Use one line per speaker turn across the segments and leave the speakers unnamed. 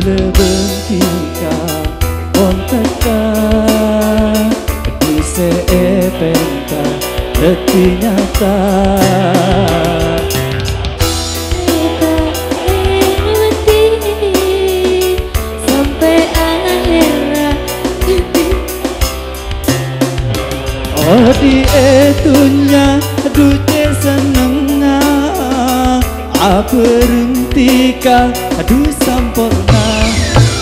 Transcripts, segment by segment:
bule bentika on teka dise penta deti nyata
sampai akhirat.
Oh di etunya duce seneng berhentikan aduh sampurna.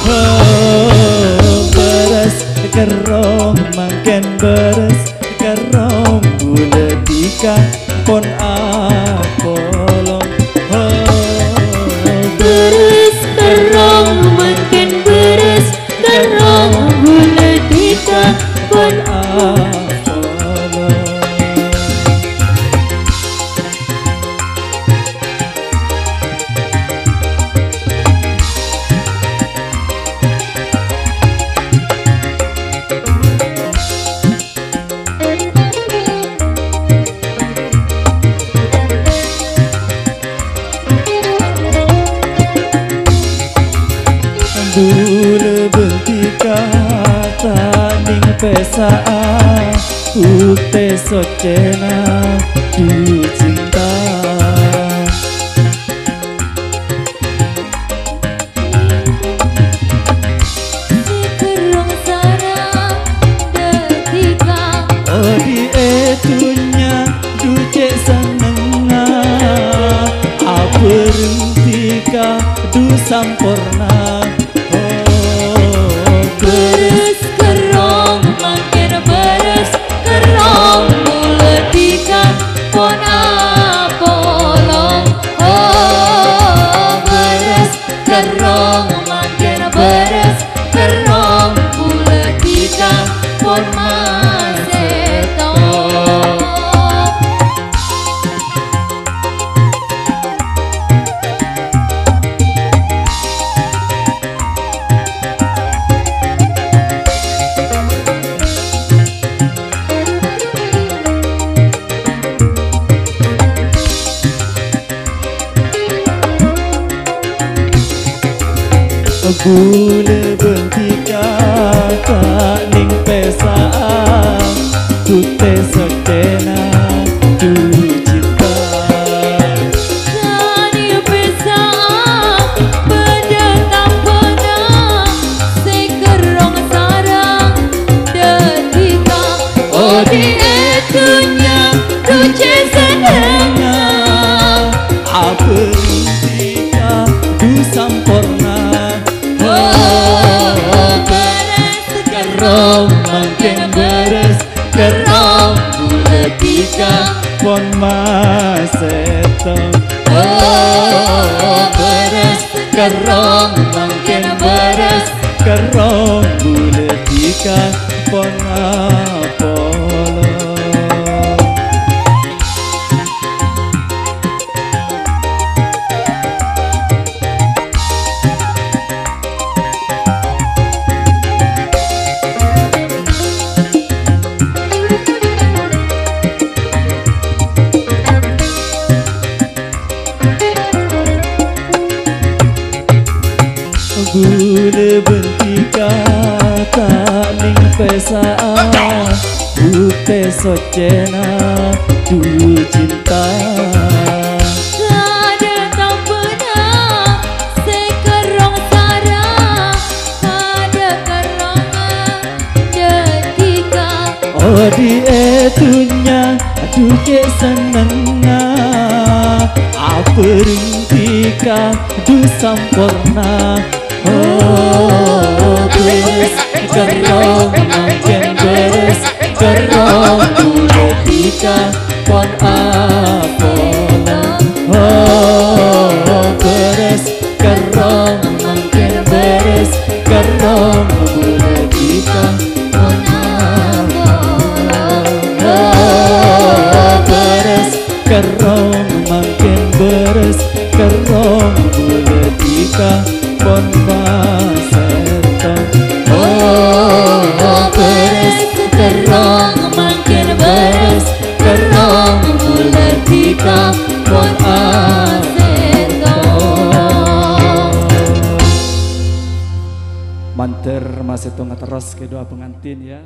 Oh beres kerong mangken beres kerong buletika pon apolong. Oh
beres kerong mangken beres kerong buletika pon apolong.
Bule bentika tanding pesaan putih socena du cinta.
Kerong sarang detika
Oh di etunya duce seneng berhentikan du sampurna.
beres kerong mangken beres kerong buletika pon apolong. Oh beres kerong mangken beres kerong buletika pon maseto.
Bule bentika tanding pesaan putih socena du cinta.
Tanding pesaan beda tak pernah sekerong sarang detika. Oh di etunya duce seneng
berhentikan du sampurna. Kerong mangken beres kerong buletika pon maseto.
Oh beres
kerong mangken beres kerong buletika pon apolong. Bule bentika tanding pesaan putih socena du cinta.
Ada tak pernah sekerong sarang ada kerongan detika.
Oh di etunya duce seneng berhentikan du sampurna. Oh beres kerong mangken beres kerong buletika pon apolong. Oh beres kerong mangken beres kerong buletika pon apolong. Oh beres kerong mangken beres kerong buletika pon maseto. Oh beres
kerong mangken beres kerong buletika pon maseto.
Manter masih tengah terus ke doa pengantin ya.